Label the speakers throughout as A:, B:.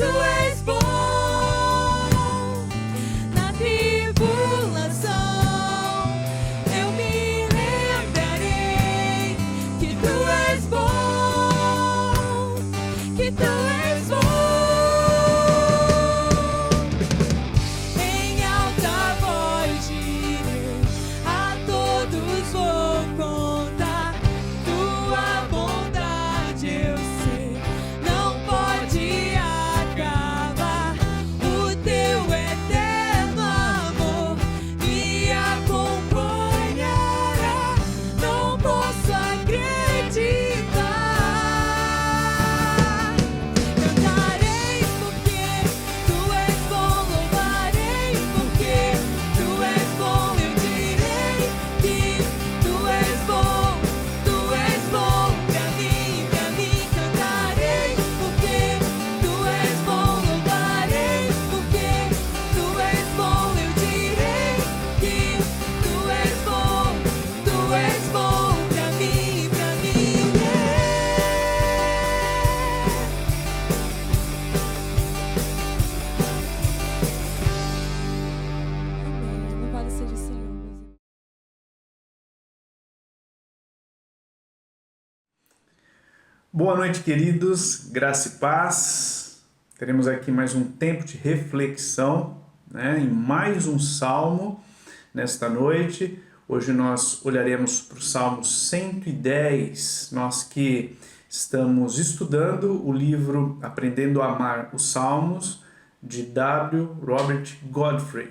A: tu és bom. Na tribulação eu me lembrarei que tu és bom, que tu és bom. Em alta voz direi, a todos vou contar tua bondade, eu sei, não pode acabar. O teu eterno amor me acompanhará, não posso acreditar. Cantarei porque tu és bom, louvarei porque tu és bom. Eu direi que tu és bom pra mim, pra mim. Cantarei porque tu és bom, louvarei porque tu és bom. Eu direi que tu és bom pra mim, pra mim. Amém. Louvado seja o Senhor, meus irmãos.
B: Boa noite, queridos, graça e paz. Teremos aqui mais um tempo de reflexão, em mais um salmo nesta noite. Hoje nós olharemos para o Salmo 110, nós que estamos estudando o livro Aprendendo a Amar os Salmos, de W. Robert Godfrey.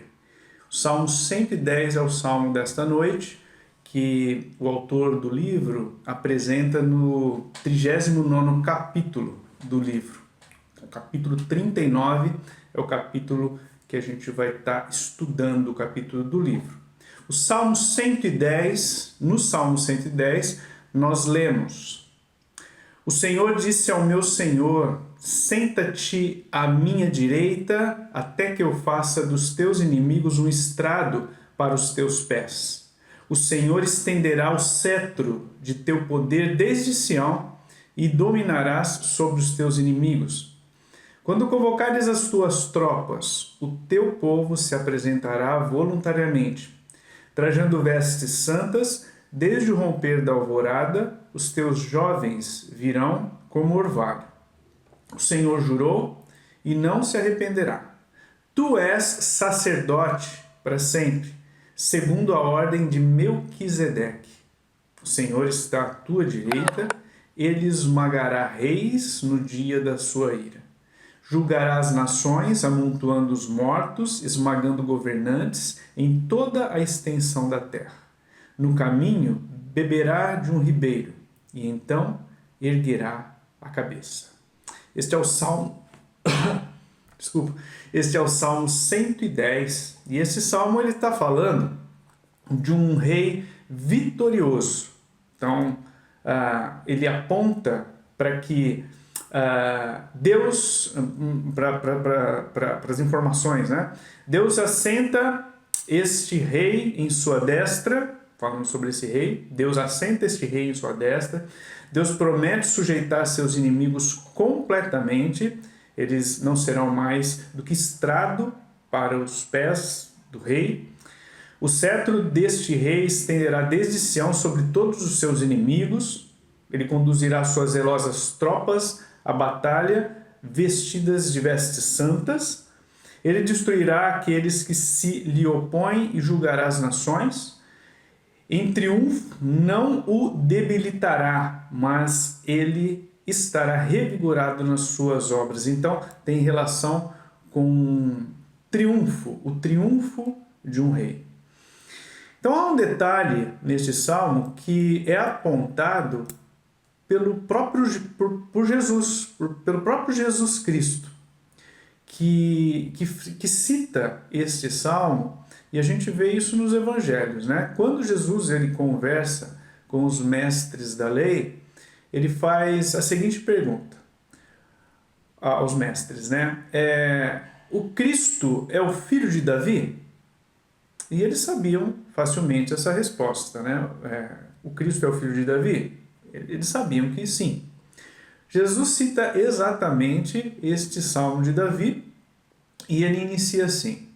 B: O Salmo 110 é o salmo desta noite, que o autor do livro apresenta no 39º capítulo do livro. O capítulo 39 é o capítulo que a gente vai estar estudando, o capítulo do livro. O Salmo 110, no Salmo 110, nós lemos: O Senhor disse ao meu Senhor, senta-te à minha direita, até que eu faça dos teus inimigos um estrado para os teus pés. O Senhor estenderá o cetro de teu poder desde Sião e dominarás sobre os teus inimigos. Quando convocares as tuas tropas, o teu povo se apresentará voluntariamente. Trajando vestes santas, desde o romper da alvorada, os teus jovens virão como orvalho. O Senhor jurou e não se arrependerá. Tu és sacerdote para sempre, segundo a ordem de Melquisedeque. O Senhor está à tua direita, ele esmagará reis no dia da sua ira. Julgará as nações, amontoando os mortos, esmagando governantes em toda a extensão da terra. No caminho beberá de um ribeiro, e então erguerá a cabeça. Este é o Salmo... Este é o Salmo 110, e esse salmo ele está falando de um rei vitorioso. Então, ele aponta para que Deus, para as informações, Deus assenta este rei em sua destra, falando sobre esse rei, Deus assenta este rei em sua destra, Deus promete sujeitar seus inimigos completamente, eles não serão mais do que estrado para os pés do rei. O cetro deste rei estenderá desde Sião sobre todos os seus inimigos. Ele conduzirá suas zelosas tropas à batalha, vestidas de vestes santas. Ele destruirá aqueles que se lhe opõem e julgará as nações. Em triunfo não o debilitará, mas ele estará revigorado nas suas obras. Então, tem relação com triunfo, o triunfo de um rei. Então, há um detalhe neste salmo que é apontado pelo próprio Jesus Cristo, que cita este salmo, e a gente vê isso nos evangelhos, Quando Jesus ele conversa com os mestres da lei, ele faz a seguinte pergunta aos mestres, o Cristo é o filho de Davi? E eles sabiam facilmente essa resposta, O Cristo é o filho de Davi? Eles sabiam que sim. Jesus cita exatamente este salmo de Davi e ele inicia assim: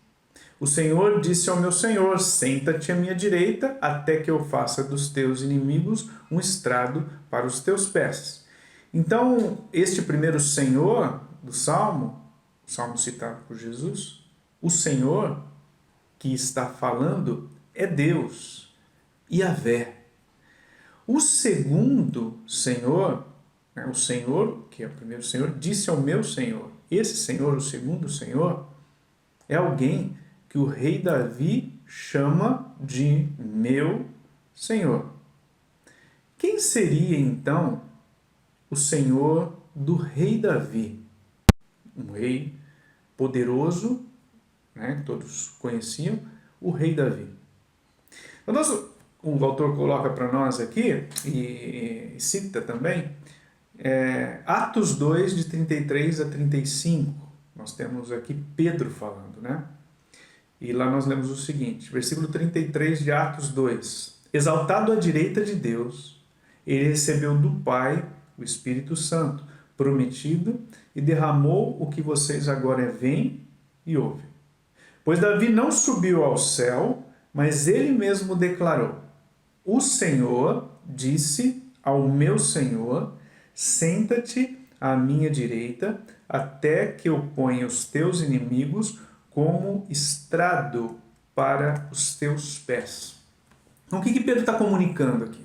B: o Senhor disse ao meu Senhor, senta-te à minha direita, até que eu faça dos teus inimigos um estrado para os teus pés. Então, este primeiro Senhor do Salmo, o Salmo citado por Jesus, o Senhor que está falando é Deus, Yahvé. O segundo Senhor, o Senhor, que é o primeiro Senhor, disse ao meu Senhor. Esse Senhor, o segundo Senhor, é alguém que o rei Davi chama de meu Senhor. Quem seria então o Senhor do rei Davi? Um rei poderoso, né, que todos conheciam, o rei Davi. Então, o autor coloca para nós aqui, e cita também, Atos 2, de 33 a 35. Nós temos aqui Pedro falando, né? E lá nós lemos o seguinte, versículo 33 de Atos 2. Exaltado à direita de Deus, ele recebeu do Pai o Espírito Santo, prometido, e derramou o que vocês agora veem e ouvem. Pois Davi não subiu ao céu, mas ele mesmo declarou: o Senhor disse ao meu Senhor, senta-te à minha direita, até que eu ponha os teus inimigos como estrado para os teus pés. Então, o que Pedro está comunicando aqui?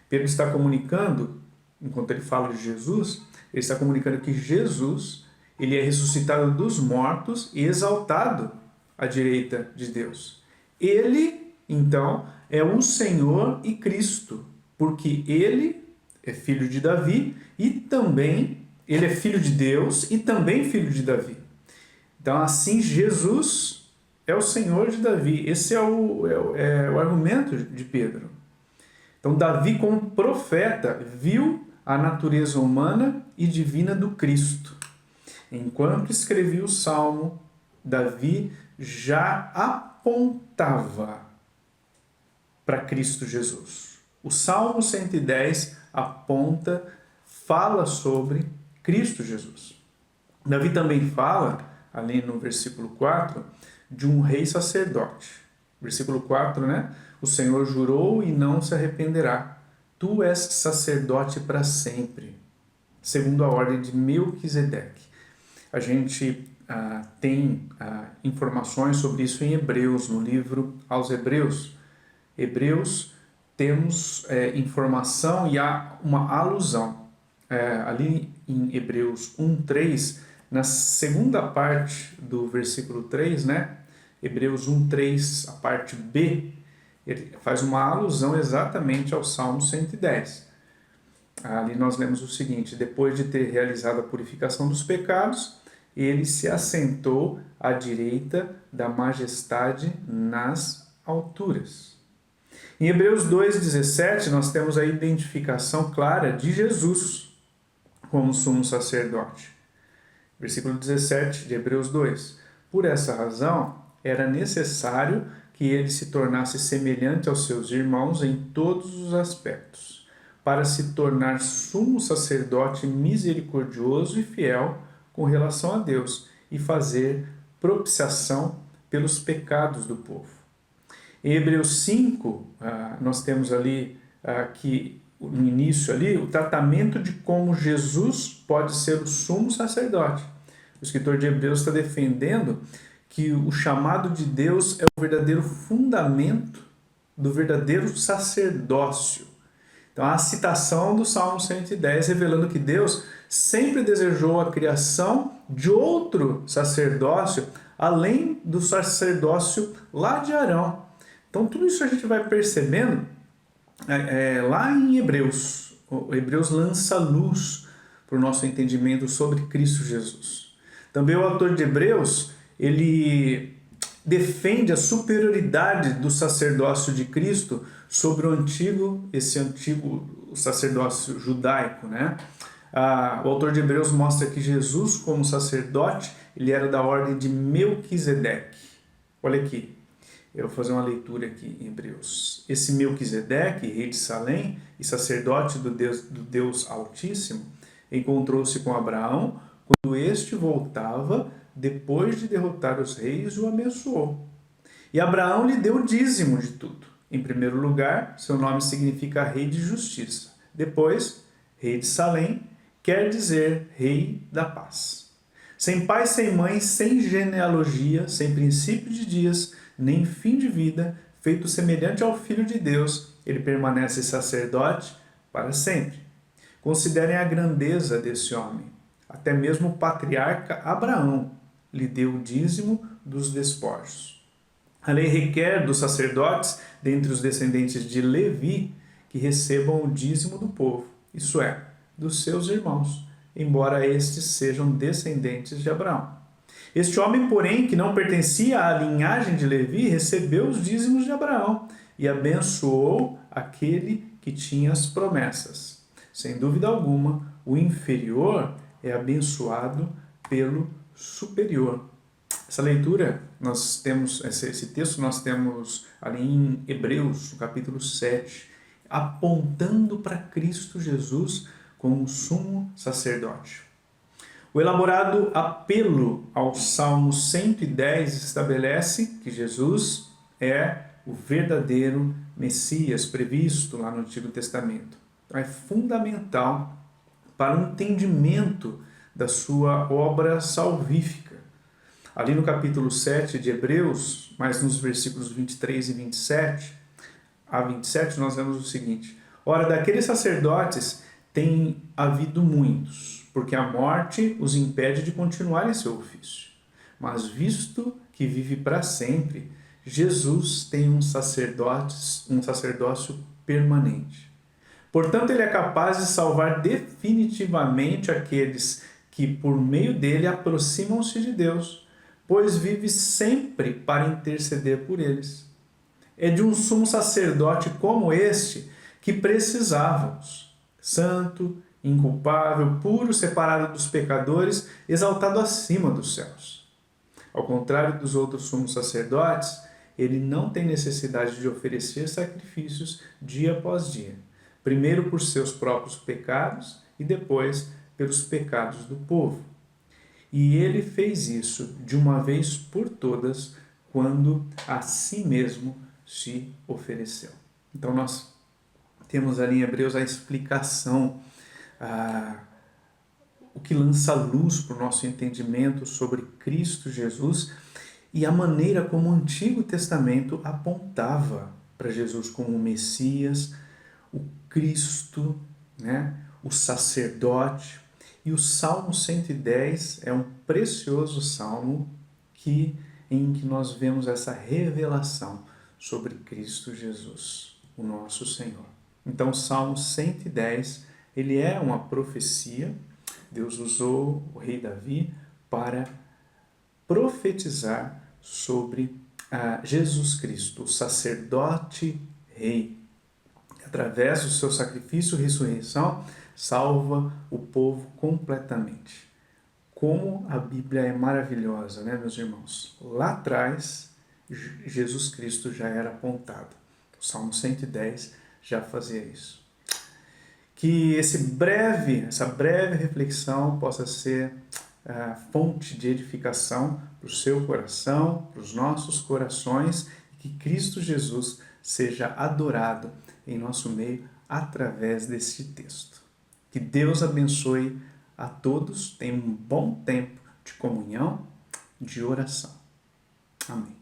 B: Pedro está comunicando, enquanto ele fala de Jesus, ele está comunicando que Jesus, ele é ressuscitado dos mortos e exaltado à direita de Deus. Ele, então, é o Senhor e Cristo, porque ele é filho de Davi e também, ele é filho de Deus e também filho de Davi. Então, assim, Jesus é o Senhor de Davi. Esse é o argumento de Pedro. Então, Davi, como profeta, viu a natureza humana e divina do Cristo. Enquanto escrevia o Salmo, Davi já apontava para Cristo Jesus. O Salmo 110 aponta, fala sobre Cristo Jesus. Davi também fala, ali no versículo 4, de um rei sacerdote. Versículo 4, né? O Senhor jurou e não se arrependerá. Tu és sacerdote para sempre, segundo a ordem de Melquisedeque. A gente tem informações sobre isso em Hebreus, no livro aos Hebreus. Hebreus, temos informação e há uma alusão. Ali em Hebreus 1:3, na segunda parte do versículo 3, né? Hebreus 1:3, a parte B, ele faz uma alusão exatamente ao Salmo 110. Ali nós lemos o seguinte: depois de ter realizado a purificação dos pecados, ele se assentou à direita da majestade nas alturas. Em Hebreus 2:17, nós temos a identificação clara de Jesus como sumo sacerdote. Versículo 17 de Hebreus 2. Por essa razão, era necessário que ele se tornasse semelhante aos seus irmãos em todos os aspectos, para se tornar sumo sacerdote misericordioso e fiel com relação a Deus e fazer propiciação pelos pecados do povo. Em Hebreus 5, nós temos ali que no início ali o tratamento de como Jesus pode ser o sumo sacerdote. O escritor de Hebreus está defendendo que o chamado de Deus é o verdadeiro fundamento do verdadeiro sacerdócio. Então, a citação do Salmo 110 revelando que Deus sempre desejou a criação de outro sacerdócio, além do sacerdócio lá de Arão. Então, tudo isso a gente vai percebendo lá em Hebreus. O Hebreus lança luz para o nosso entendimento sobre Cristo Jesus. Também o autor de Hebreus, ele defende a superioridade do sacerdócio de Cristo sobre esse antigo sacerdócio judaico, né? O autor de Hebreus mostra que Jesus, como sacerdote, ele era da ordem de Melquisedeque. Olha aqui, eu vou fazer uma leitura aqui em Hebreus. Esse Melquisedeque, rei de Salém e sacerdote do Deus Altíssimo, Encontrou-se com Abraão quando este voltava depois de derrotar os reis e o abençoou. E Abraão lhe deu o dízimo de tudo. Em primeiro lugar, seu nome significa rei de justiça. Depois, rei de Salém, quer dizer rei da paz. Sem pai, sem mãe, sem genealogia, sem princípio de dias, nem fim de vida, feito semelhante ao Filho de Deus, ele permanece sacerdote para sempre. Considerem a grandeza desse homem. Até mesmo o patriarca Abraão lhe deu o dízimo dos despojos. A lei requer dos sacerdotes, dentre os descendentes de Levi, que recebam o dízimo do povo, isso é, dos seus irmãos, embora estes sejam descendentes de Abraão. Este homem, porém, que não pertencia à linhagem de Levi, recebeu os dízimos de Abraão e abençoou aquele que tinha as promessas. Sem dúvida alguma, o inferior é abençoado pelo superior. Essa leitura, nós temos, esse texto nós temos ali em Hebreus, no capítulo 7, apontando para Cristo Jesus como sumo sacerdote. O elaborado apelo ao Salmo 110 estabelece que Jesus é o verdadeiro Messias previsto lá no Antigo Testamento. Então é fundamental para o entendimento da sua obra salvífica. Ali no capítulo 7 de Hebreus, mas nos versículos 23 e 27, a 27 nós vemos o seguinte: ora, daqueles sacerdotes tem havido muitos, porque a morte os impede de continuar em seu ofício. Mas visto que vive para sempre, Jesus tem um sacerdócio permanente. Portanto, ele é capaz de salvar definitivamente aqueles que, por meio dele, aproximam-se de Deus, pois vive sempre para interceder por eles. É de um sumo sacerdote como este que precisávamos, santo, inculpável, puro, separado dos pecadores, exaltado acima dos céus. Ao contrário dos outros sumos sacerdotes, ele não tem necessidade de oferecer sacrifícios dia após dia, primeiro por seus próprios pecados e depois pelos pecados do povo. E ele fez isso de uma vez por todas, quando a si mesmo se ofereceu. Então nós temos ali em Hebreus a explicação, o que lança luz para o nosso entendimento sobre Cristo Jesus e a maneira como o Antigo Testamento apontava para Jesus como o Messias, o Cristo, né, o sacerdote. E o Salmo 110 é um precioso salmo em que nós vemos essa revelação sobre Cristo Jesus, o nosso Senhor. Então o Salmo 110, ele é uma profecia. Deus usou o rei Davi para profetizar sobre Jesus Cristo, o sacerdote rei. Através do seu sacrifício e ressurreição, salva o povo completamente. Como a Bíblia é maravilhosa, né, meus irmãos? Lá atrás, Jesus Cristo já era apontado. O Salmo 110 já fazia isso. Que essa breve reflexão possa ser fonte de edificação para o seu coração, para os nossos corações, e que Cristo Jesus seja adorado em nosso meio através deste texto. Que Deus abençoe a todos, tenham um bom tempo de comunhão, de oração. Amém.